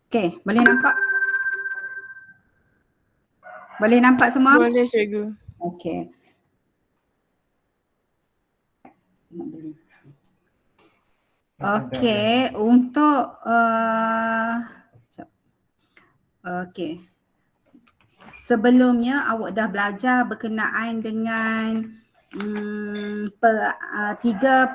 Okey, boleh nampak? Boleh nampak semua? Boleh cikgu. Okey. Okey, untuk okey. Sebelumnya awak dah belajar berkenaan dengan 3.1.1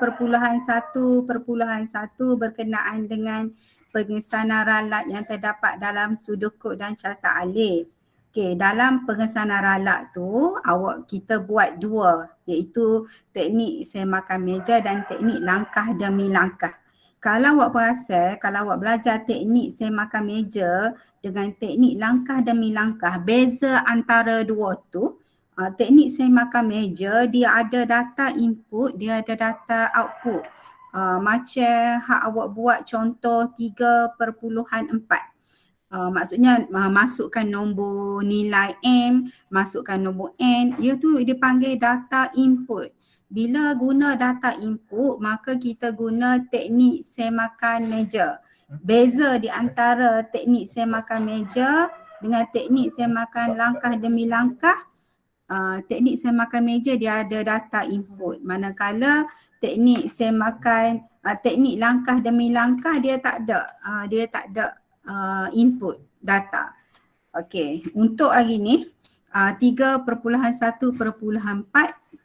berkenaan dengan pengesanan ralat yang terdapat dalam sudokod dan carta alih. Okey, dalam pengesanan ralat tu kita buat dua, iaitu teknik semakan meja dan teknik langkah demi langkah. Kalau awak perasan, kalau awak belajar teknik semakan meja dengan teknik langkah demi langkah, beza antara dua tu, teknik semakan meja dia ada data input, dia ada data output. Macam hak awak buat contoh 3.4. Maksudnya masukkan nombor nilai M, masukkan nombor N, dia dipanggil data input. Bila guna data input, maka kita guna teknik semakan meja. Beza di antara teknik semakan meja dengan teknik semakan langkah demi langkah, teknik semakan meja dia ada data input. Manakala teknik teknik langkah demi langkah dia tak ada input data. Okey, untuk hari ni 3.1.4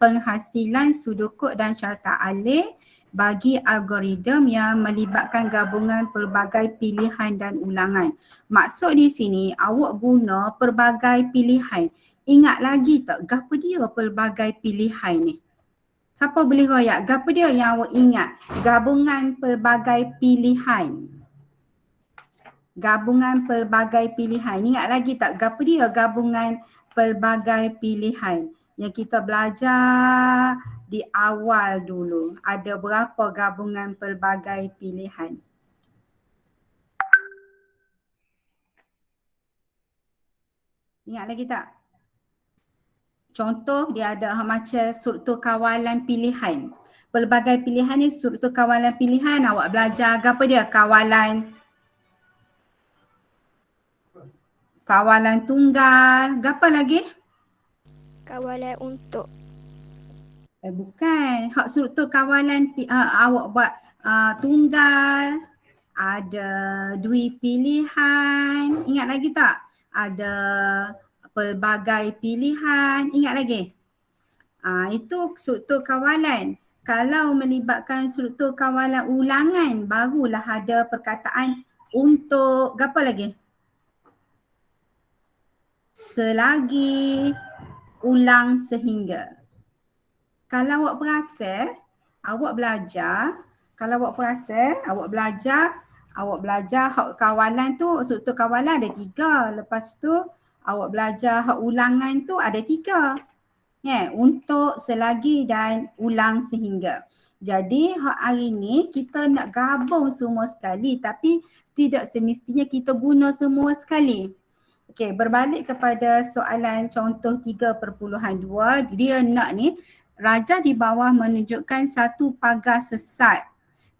penghasilan sudokod dan carta alih bagi algoritma yang melibatkan gabungan pelbagai pilihan dan ulangan. Maksud di sini awak guna pelbagai pilihan. Ingat lagi tak gapo dia pelbagai pilihan ni? Siapa boleh royak? Gapo dia yang awak ingat? Gabungan pelbagai pilihan. Gabungan pelbagai pilihan. Ingat lagi tak gapo dia gabungan pelbagai pilihan yang kita belajar di awal dulu? Ada berapa gabungan pelbagai pilihan? Ingat lagi tak? Contoh dia ada macam struktur kawalan pilihan. Pelbagai pilihan ni struktur kawalan pilihan awak belajar apa dia? Kawalan tunggal. Apa lagi? Kawalan untuk. Bukan. Hak struktur kawalan awak buat tunggal. Ada dui pilihan. Ingat lagi tak? Ada pelbagai pilihan. Ingat lagi? Itu struktur kawalan. Kalau melibatkan struktur kawalan ulangan, barulah ada perkataan untuk apa lagi? Selagi, ulang sehingga. Kalau awak perasan, awak belajar hak kawalan tu, struktur kawalan ada 3. Lepas tu awak belajar hak ulangan tu ada 3. Untuk, selagi dan ulang sehingga. Jadi hari ni kita nak gabung semua sekali tapi tidak semestinya kita guna semua sekali. Okey, berbalik kepada soalan contoh 3.2, dia nak ni raja di bawah menunjukkan satu pagar sesat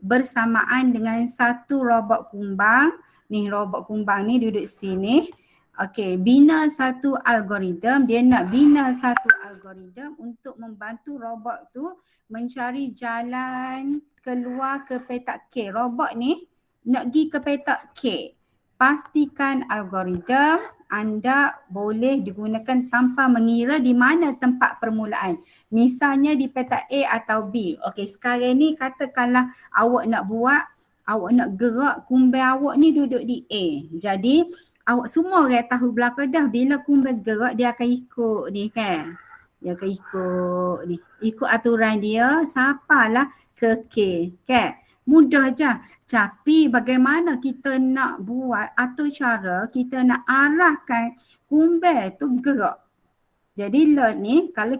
bersamaan dengan satu robot kumbang. Ni robot kumbang ni duduk sini. Okey, bina satu algoritma, dia nak bina satu algoritma untuk membantu robot tu mencari jalan keluar ke petak K. Robot ni nak pergi ke petak K. Pastikan algoritma anda boleh digunakan tanpa mengira di mana tempat permulaan. Misalnya di petak A atau B. Okey, sekarang ni katakanlah awak nak gerak kumbang awak ni duduk di A. Jadi awak semua orang tahu belaka dah bila kumbang gerak dia akan ikut ni kan. Dia akan ikut ni. Ikut aturan dia sampailah ke K kan. Mudah je. Tapi bagaimana kita nak buat atau cara kita nak arahkan kumbang tu gerak. Jadi lot ni kalau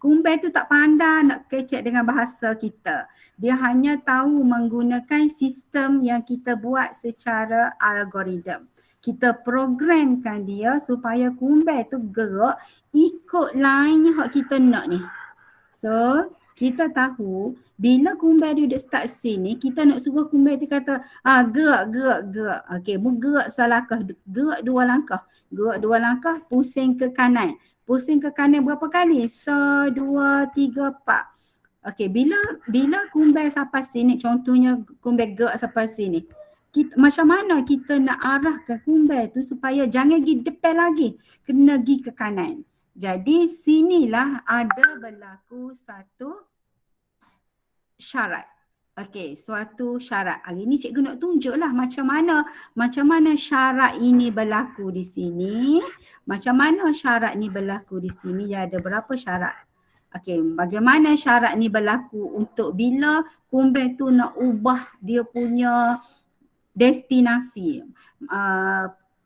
kumbang tu tak pandai nak kecek dengan bahasa kita. Dia hanya tahu menggunakan sistem yang kita buat secara algoritma. Kita programkan dia supaya kumbang tu gerak ikut line yang kita nak ni. So kita tahu bila kumbang dia duduk start sini, kita nak suruh kumbang tu kata gerak. Okey, bergerak selangkah, gerak 2 langkah. Gerak 2 langkah, pusing ke kanan. Pusing ke kanan berapa kali? 1, 2, 3, 4. Okey, bila kumbang sampai sini, contohnya kumbang gerak sampai sini. Macam mana kita nak arahkan kumbang tu supaya jangan pergi depan lagi, kena pergi ke kanan. Jadi sinilah ada berlaku satu syarat. Okey, suatu syarat. Hari ni cikgu nak tunjuklah macam mana syarat ini berlaku di sini. Macam mana syarat ni berlaku di sini. Dia ada berapa syarat. Okey, bagaimana syarat ni berlaku untuk bila kumbang tu nak ubah dia punya destinasi.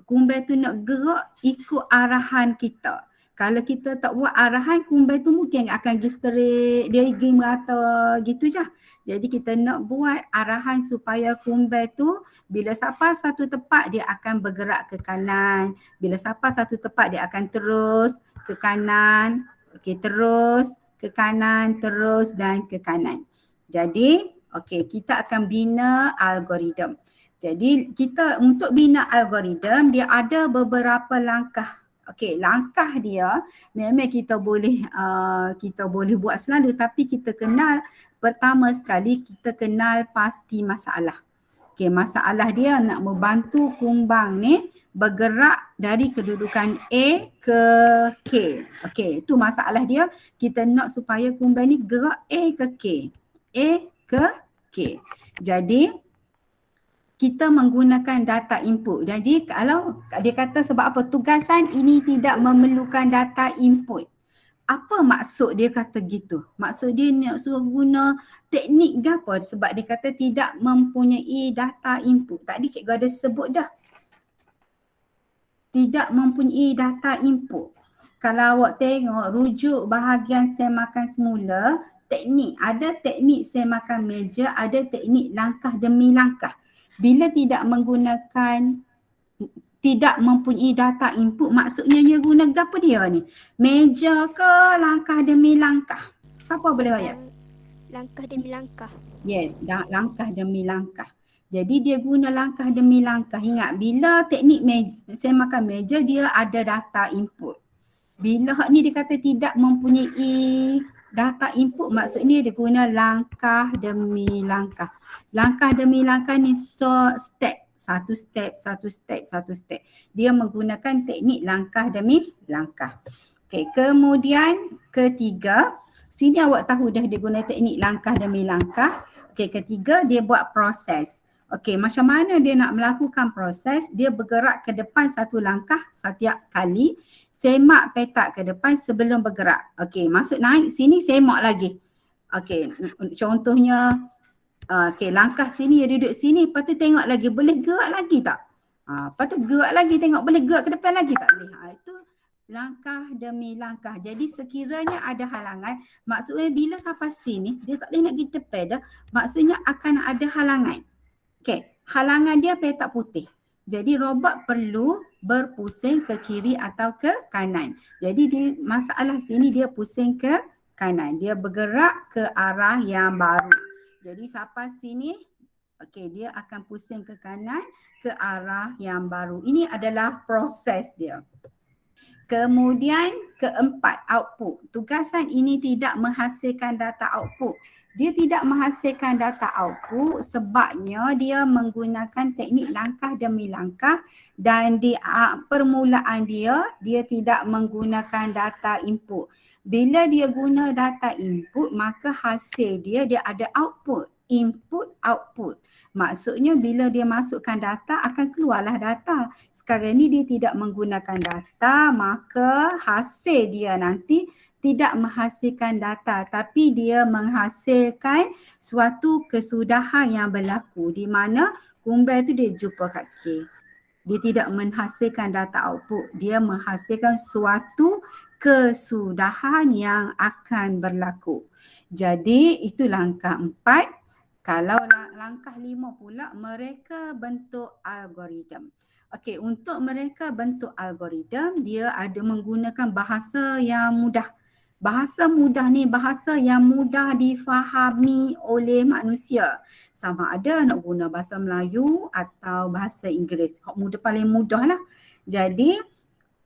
Kumbang tu nak gerak ikut arahan kita. Kalau kita tak buat arahan, kumbang tu mungkin akan pergi straight, dia pergi merata gitu je. Jadi kita nak buat arahan supaya kumbang tu bila sampai satu tempat dia akan bergerak ke kanan. Bila sampai satu tempat dia akan terus ke kanan. Okey, terus ke kanan, terus dan ke kanan. Jadi, okey, kita akan bina algoritma. Jadi kita untuk bina algoritma dia ada beberapa langkah. Okey, langkah dia memang kita boleh buat selalu, tapi kita kenal pertama sekali kita kenal pasti masalah. Okey, masalah dia nak membantu kumbang ni bergerak dari kedudukan A ke K. Okey, itu masalah dia. Kita nak supaya kumbang ni gerak A ke K. A ke K. Jadi kita menggunakan data input. Jadi kalau dia kata sebab apa tugasan ini tidak memerlukan data input. Apa maksud dia kata gitu? Maksud dia nak suruh guna teknik ke apa? Sebab dia kata tidak mempunyai data input. Tadi cikgu ada sebut dah. Tidak mempunyai data input. Kalau awak tengok rujuk bahagian sel makan semula, teknik. Ada teknik sel makan meja, ada teknik langkah demi langkah. Bila tidak mempunyai data input, maksudnya dia guna apa dia ni? Meja ke langkah demi langkah? Siapa boleh ayat? Langkah demi langkah. Yes, langkah demi langkah. Jadi dia guna langkah demi langkah. Ingat, bila teknik saya makan meja, dia ada data input. Bila hak ni dia kata tidak mempunyai data input, maksudnya dia guna langkah demi langkah. Langkah demi langkah ni step. Satu step. Dia menggunakan teknik langkah demi langkah. Okey, kemudian ketiga, sini awak tahu dah dia guna teknik langkah demi langkah. Okey, ketiga dia buat proses. Okey, macam mana dia nak melakukan proses? Dia bergerak ke depan satu langkah setiap kali. Semak petak ke depan sebelum bergerak. Okey, masuk naik sini semak lagi. Okey, contohnya okey, langkah sini dia duduk sini, lepas tu tengok lagi boleh gerak lagi tak? Lepas tu gerak lagi, tengok boleh gerak ke depan lagi tak? Boleh. Itu langkah demi langkah. Jadi sekiranya ada halangan, maksudnya bila sampai sini dia tak boleh nak pergi depan dah, maksudnya akan ada halangan. Okey, halangan dia petak putih. Jadi robot perlu berpusing ke kiri atau ke kanan. Jadi masalah sini dia pusing ke kanan. Dia bergerak ke arah yang baru. Jadi sampai sini, okey, dia akan pusing ke kanan ke arah yang baru. Ini adalah proses dia. Kemudian keempat, output. Tugasan ini tidak menghasilkan data output. Dia tidak menghasilkan data output sebabnya dia menggunakan teknik langkah demi langkah dan di permulaan dia tidak menggunakan data input. Bila dia guna data input, maka hasil dia ada output. Input, output. Maksudnya bila dia masukkan data akan keluarlah data. Sekarang ni dia tidak menggunakan data, maka hasil dia nanti tidak menghasilkan data tapi dia menghasilkan suatu kesudahan yang berlaku di mana kumbang tu dia jumpa kat K. Dia tidak menghasilkan data output, dia menghasilkan suatu kesudahan yang akan berlaku. Jadi itu langkah 4. Kalau langkah 5 pula, mereka bentuk algoritma. Okey, untuk mereka bentuk algoritma, dia ada menggunakan bahasa yang mudah. Bahasa mudah ni bahasa yang mudah difahami oleh manusia. Sama ada nak guna bahasa Melayu atau bahasa Inggeris. Paling mudah lah. Jadi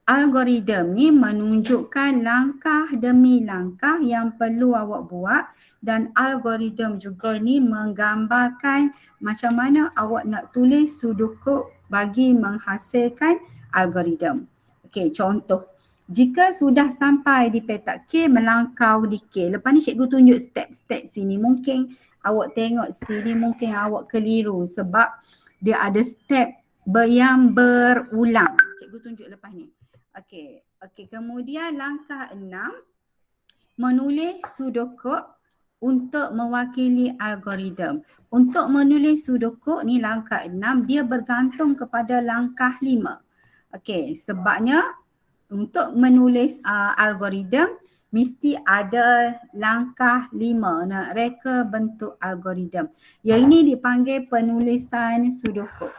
algoritma ni menunjukkan langkah demi langkah yang perlu awak buat dan algoritma juga ni menggambarkan macam mana awak nak tulis sudokod bagi menghasilkan algoritma. Okey, contoh. Jika sudah sampai di petak K, melangkau di K. Lepas ni cikgu tunjuk step-step sini. Mungkin awak tengok sini mungkin awak keliru sebab dia ada step yang berulang. Cikgu tunjuk lepas ni. Okey, kemudian langkah 6, menulis sudokod untuk mewakili algoritma. Untuk menulis sudokod ni langkah 6, dia bergantung kepada langkah 5. Okey, sebabnya untuk menulis algoritma mesti ada langkah 5 nak reka bentuk algoritma. Yang ini dipanggil penulisan sudokod.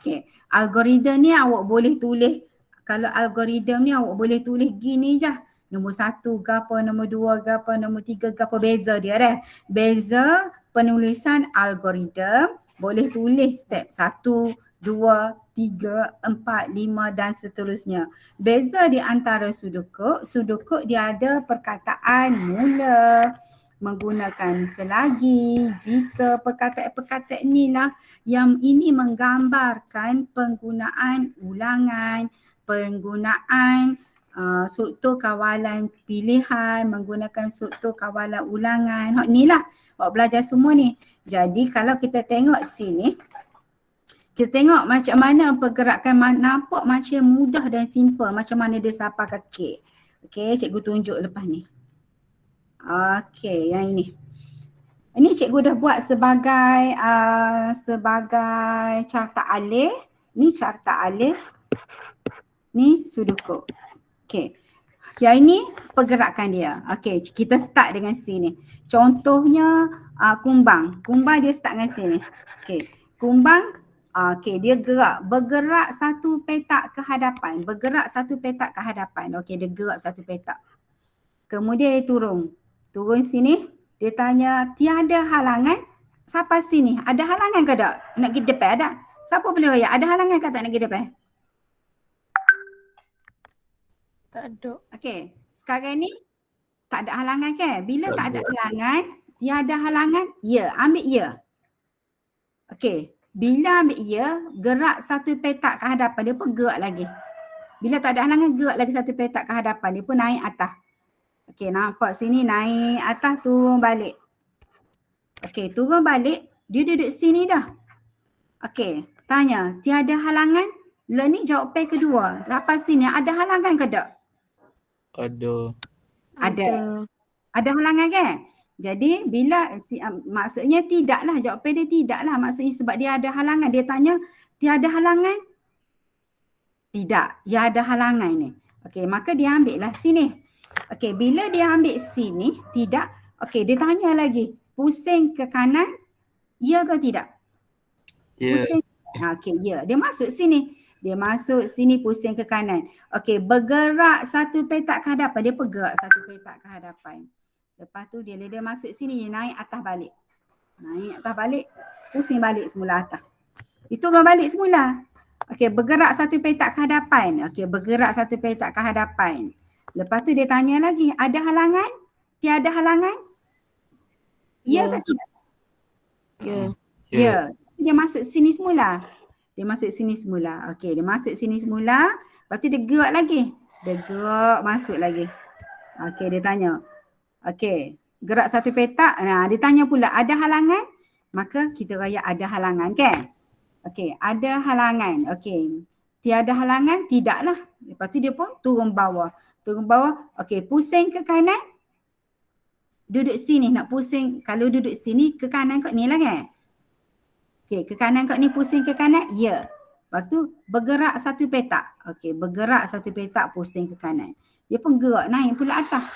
Okey, algoritma ni awak boleh tulis, kalau algoritma ni awak boleh tulis gini je. Nombor 1 gapo, nombor 2 gapo, nombor 3 gapo, beza dia dah. Beza penulisan algoritma boleh tulis step 1, 2, 3, 4, 5 dan seterusnya. Beza di antara sudokod dia ada perkataan mula, menggunakan selagi, jika, perkataan inilah yang ini menggambarkan penggunaan ulangan, penggunaan struktur kawalan pilihan, menggunakan struktur kawalan ulangan. Inilah awak belajar semua ni. Jadi kalau kita tengok sini, kita tengok macam mana pergerakan, nampak macam mudah dan simple macam mana dia sampai ke K. Okey, cikgu tunjuk lepas ni. Okey, yang ini. Ini cikgu dah buat sebagai carta alih. Ni carta alih. Ni sudokod. Okey. Yang ini pergerakan dia. Okey, kita start dengan sini. Contohnya kumbang. Kumbang dia start dengan sini. Okey. Kumbang dia bergerak satu petak ke hadapan. Okey, dia gerak satu petak. Kemudian dia turun. Turun sini, dia tanya tiada halangan. Sampai sini, ada halangan ke tak? Nak pergi depan ada? Siapa boleh raya? Ada halangan ke tak nak pergi depan? Tak ada. Okey, sekarang ni tak ada halangan kan? Bila tak ada halangan, tiada halangan, ya, ambil ya. Okey, bila ambil ya, gerak satu petak ke hadapan, dia pun gerak lagi. Bila tak ada halangan, gerak lagi satu petak ke hadapan, dia pun naik atas. Okey, nampak sini naik atas, turun balik. Okey, turun balik, dia duduk sini dah. Okey, tanya, tiada halangan? Lah ni jawapan kedua. Lepas sini, ada halangan ke tak? Ada. Ada halangan kan? Jadi bila maksudnya tidaklah, jawapan dia tidaklah. Maksudnya sebab dia ada halangan. Dia tanya tiada halangan? Tidak, dia ada halangan ni. Okey, maka dia ambil lah sini. Okey, bila dia ambil sini, tidak. Okey, dia tanya lagi, pusing ke kanan? Ya ke tidak? Ya. Pusing. Okey, ya. Dia masuk sini. Dia masuk sini, pusing ke kanan. Okey, bergerak satu petak ke hadapan. Dia bergerak satu petak ke hadapan. Lepas tu dia masuk sini, dia naik atas balik. Naik atas balik, pusing balik semula atas. Itu orang balik semula. Okey, bergerak satu petak ke hadapan. Okey, bergerak satu petak ke hadapan. Lepas tu dia tanya lagi, ada halangan? Tiada halangan? Ya ke tidak? Ya. Dia masuk sini semula. Okey, dia masuk sini semula. Lepas tu dia gerak lagi. Dia gerak masuk lagi. Okey, dia tanya. Okey, gerak satu petak. Nah, dia tanya pula, ada halangan? Maka kita raya ada halangan kan? Okey, ada halangan. Okey, tiada halangan? Tidaklah. Lepas tu dia pun turun bawah. Okey, pusing ke kanan? Duduk sini nak pusing. Kalau duduk sini ke kanan kot ni lah kan? Okey, ke kanan kot ni, pusing ke kanan? Ya. Lepas tu bergerak satu petak. Okey, bergerak satu petak, pusing ke kanan. Dia pun gerak naik pula atas.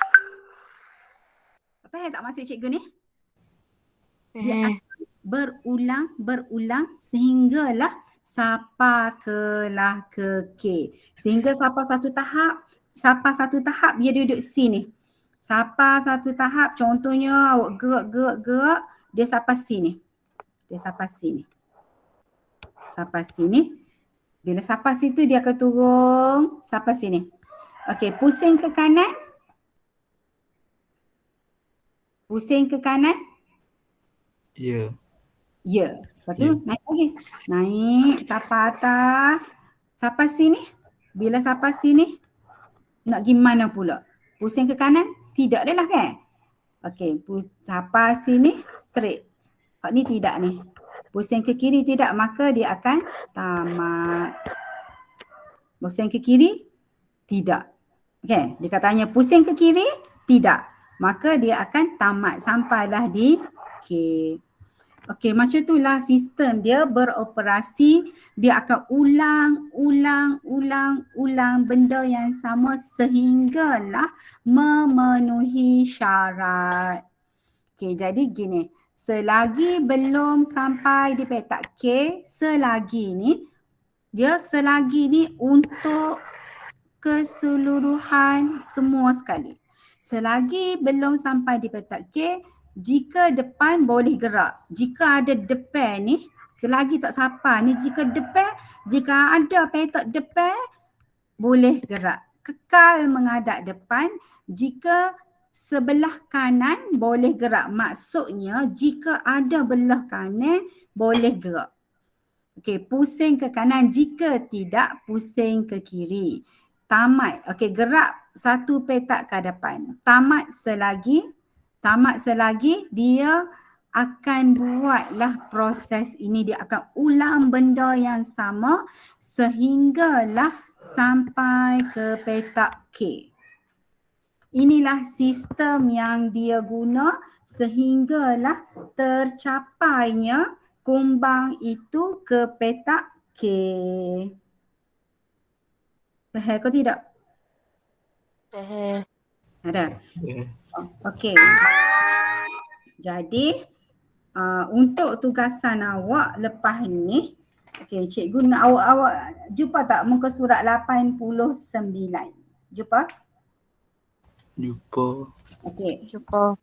Apa yang tak masuk cikgu ni? Dia berulang sehinggalah sampai ke K. Sehingga sampai satu tahap dia duduk sini. Sampai satu tahap, contohnya awak gerak, dia sampai sini. Sampai sini. Bila sampai situ dia akan turun sampai sini. Okey, pusing ke kanan. Ya. Ya. Lepas tu Ya. naik lagi. Naik sampai atas. Sampai sini. Bila sampai sini, nak pergi mana pula? Pusing ke kanan? Tidak dah lah kan? Okey, sampai sini straight. Hak ni tidak ni. Pusing ke kiri tidak, maka dia akan tamat. Pusing ke kiri? Tidak. Okey, dia katanya pusing ke kiri? Tidak. Maka dia akan tamat sampailah di K. Okey, macam itulah sistem dia beroperasi. Dia akan ulang benda yang sama sehinggalah memenuhi syarat. Okey, jadi gini. Selagi belum sampai di petak K, selagi ni untuk keseluruhan semua sekali. Selagi belum sampai di petak K, jika depan boleh gerak. Jika ada depan ni, selagi tak sampai ni, jika ada petak depan, boleh gerak. Kekal menghadap depan. Jika sebelah kanan boleh gerak. Maksudnya jika ada belah kanan boleh gerak. Okey, pusing ke kanan. Jika tidak, pusing ke kiri. Tamat. Okey, gerak satu petak ke depan. Tamat selagi dia akan buatlah proses ini. Dia akan ulang benda yang sama sehinggalah sampai ke petak K. Inilah sistem yang dia guna sehinggalah tercapainya kumbang itu ke petak K. Faham ke tidak? Faham. Ada? Ya. Okey. Jadi untuk tugasan awak lepas ni, okey, cikgu nak awak jumpa tak muka surat 89? Jumpa? Jumpa. Okey. Jumpa.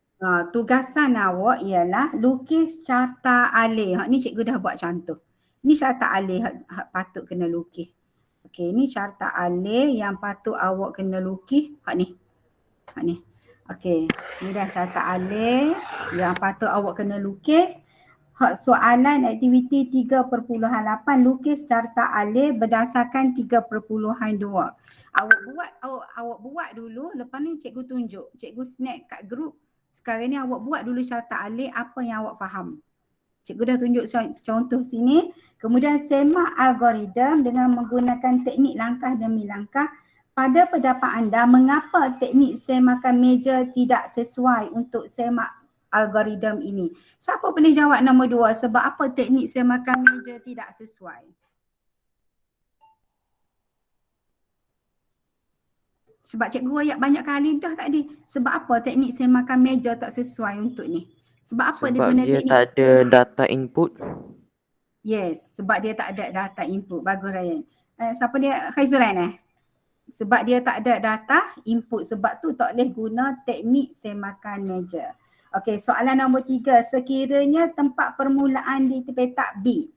Tugasan awak ialah lukis carta alih. Hak ni cikgu dah buat contoh. Ni carta alih hak patut kena lukis. Okey, ni carta alih yang patut awak kena lukis. Hak ni. Okey, ni dah carta alih yang patut awak kena lukis. Hak soalan aktiviti 3.8, lukis carta alih berdasarkan 3.2. Awak buat dulu, lepas ni cikgu tunjuk. Cikgu snap kat grup. Sekarang ni awak buat dulu carta alih apa yang awak faham. Cikgu dah tunjuk contoh sini. Kemudian semak algoritma dengan menggunakan teknik langkah demi langkah. Pada pendapat anda, mengapa teknik semakan meja tidak sesuai untuk semak algoritma ini? Siapa boleh jawab nombor 2? Sebab apa teknik semakan meja tidak sesuai? Sebab cikgu ayat banyak kali dah tadi. Sebab apa teknik semakan meja tak sesuai untuk ni? Sebab apa dia Sebab guna dia teknik? tak ada data input. Yes, sebab dia tak ada data input. Bagus Ryan. Siapa dia? Khaizuran Sebab dia tak ada data input. Sebab tu tak boleh guna teknik semakan meja. Okey, soalan nombor 3. Sekiranya tempat permulaan di petak B.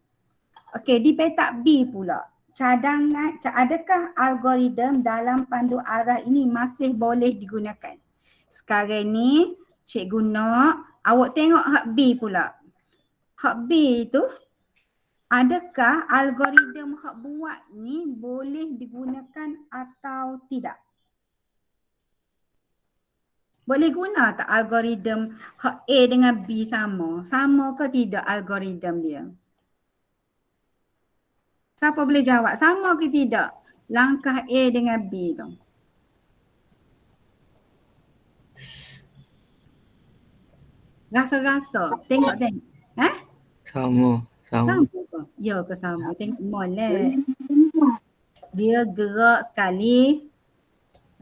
Okey, di petak B pula. Adakah algoritma dalam pandu arah ini masih boleh digunakan? Sekarang ni cikgu nak awak tengok hak B pula. Hak B tu, adakah algoritma hak buat ni boleh digunakan atau tidak? Boleh guna tak algoritma hak A dengan B sama? Sama ke tidak algoritma dia? Siapa boleh jawab? Sama ke tidak? Langkah A dengan B tu. Rasa-rasa. Tengok. Sama. Sama ke? Ya ke sama? Tengok molek. Dia gerak sekali.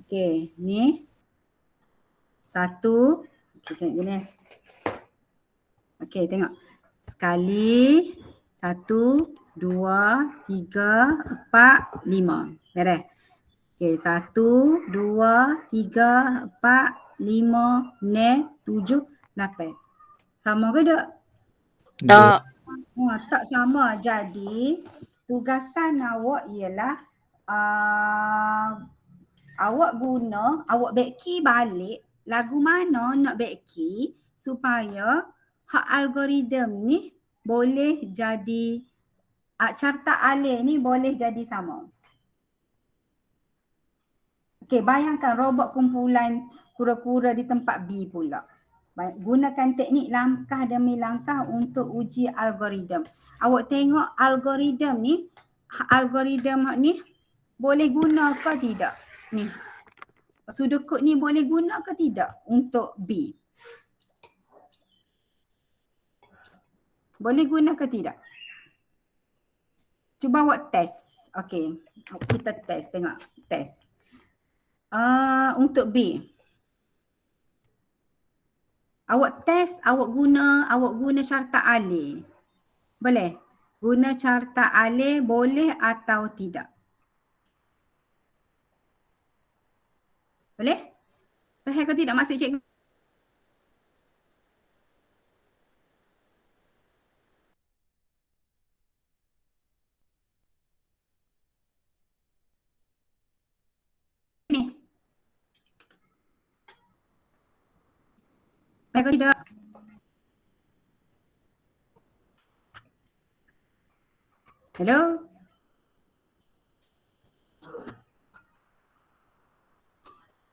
Okey, ni. 1. Okey, tengok gini. Okey, tengok. Sekali. 1, 2, 3, 4, 5. Beres. Okey, 1, 2, 3, 4, 5, 6, 7, 8. Sama ke tak? Tak. Tak sama. Jadi tugasan awak ialah awak beki balik lagu mana nak beki supaya hak algoritma ni boleh jadi carta alih ni boleh jadi sama. Okey, bayangkan robot kumpulan kura-kura di tempat B pula. Gunakan teknik langkah demi langkah untuk uji algoritma. Awak tengok algoritma ni boleh guna ke tidak? Ni. Pseudocode ni boleh guna ke tidak untuk B? Boleh guna ke tidak? Cuba awak test. Okey, kita test, tengok. Test. Untuk B. Awak test, awak guna carta alih. Boleh? Guna carta alih boleh atau tidak? Boleh? Faham ke tidak maksud cikgu? Ni. Faham ke tidak? Hello?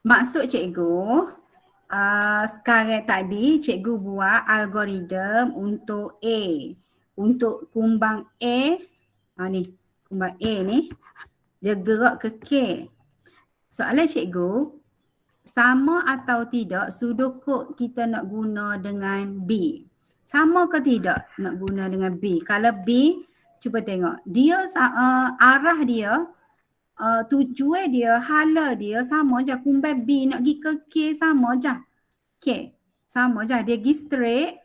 Maksud cikgu, sekarang tadi cikgu buat algoritma untuk A. Untuk kumbang A, ni, kumbang A ni, dia gerak ke K. Soalan cikgu, sama atau tidak pseudocode kita nak guna dengan B? Sama ke tidak nak guna dengan B? Kalau B, cuba tengok. Dia arah dia, tujuan dia, hala dia sama je. Kumbai B nak pergi ke K sama je. K, sama je. Dia pergi straight.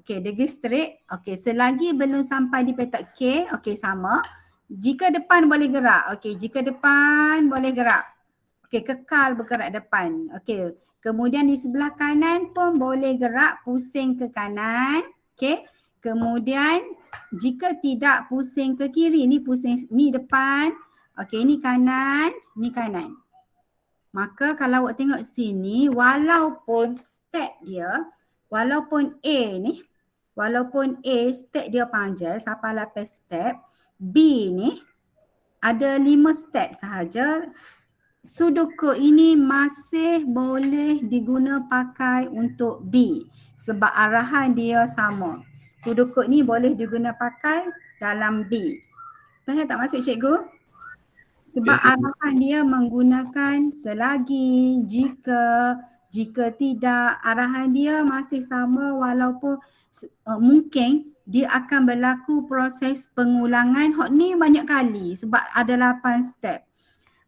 Okey, dia pergi straight. Okey, selagi belum sampai di petak K, okey sama. Jika depan boleh gerak. Okey, jika depan boleh gerak. Okey, kekal bergerak depan. Okey, kemudian di sebelah kanan pun boleh gerak pusing ke kanan. Okey, kemudian jika tidak pusing ke kiri, ni pusing, ni depan. Okey, ni kanan, ni kanan. Maka kalau awak tengok sini, walaupun step dia, walaupun A ni, walaupun A step dia panjang, sampai 8 step, B ni ada 5 step sahaja. Pseudocode ini masih boleh diguna pakai untuk B sebab arahan dia sama. Pseudocode ni boleh diguna pakai dalam B. Faham tak maksud cikgu? Sebab arahan dia menggunakan selagi, jika tidak, arahan dia masih sama walaupun mungkin dia akan berlaku proses pengulangan. Hak ni banyak kali sebab ada 8 step.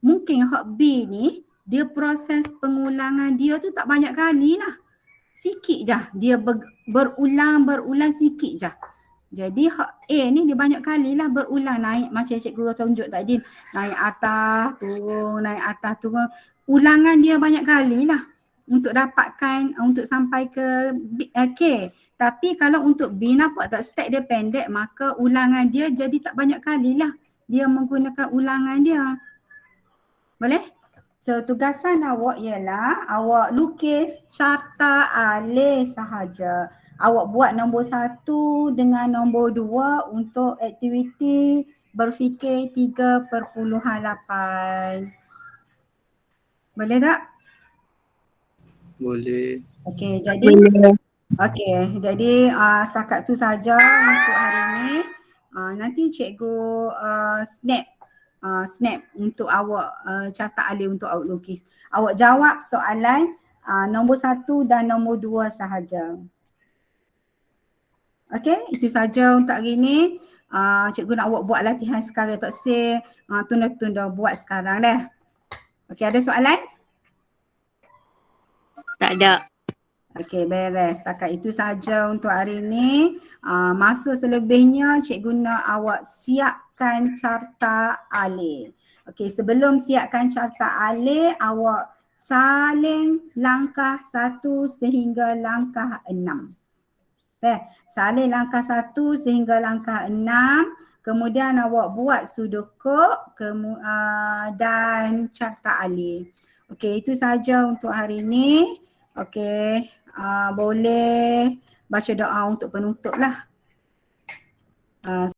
Mungkin hak B ni, dia proses pengulangan dia tu tak banyak kali lah. Sikit je. Dia berulang sikit je. Jadi hak A ni dia banyak kali lah berulang naik macam cikgu tunjuk tadi. Naik atas, turun. Ulangan dia banyak kali lah untuk dapatkan, untuk sampai ke K. Tapi kalau untuk B nampak tak step dia pendek, maka ulangan dia jadi tak banyak kali lah. Dia menggunakan ulangan dia. Boleh? So tugasan awak ialah awak lukis carta alih sahaja. Awak buat nombor 1 dengan nombor 2 untuk aktiviti berfikir 3.8. Boleh tak? Boleh. Okey, jadi setakat tu saja untuk hari ini. Nanti cikgu snap untuk awak carta alih untuk awak lukis. Awak jawab soalan nombor 1 dan nombor 2 sahaja. Okey, itu saja untuk hari ini. Cikgu nak awak buat latihan sekarang, tak say tunda-tunda, buat sekarang dah. Okey, ada soalan? Tak ada. Okey, beres. Setakat itu saja untuk hari ini. Masa selebihnya cikgu nak awak siapkan carta alih. Okey, sebelum siapkan carta alih, awak salin langkah 1 sehingga langkah 6. Salin langkah 1 sehingga langkah 6. Kemudian awak buat sudoku dan carta alih. Okey, itu saja untuk hari ini. Okey, boleh baca doa untuk penutup lah.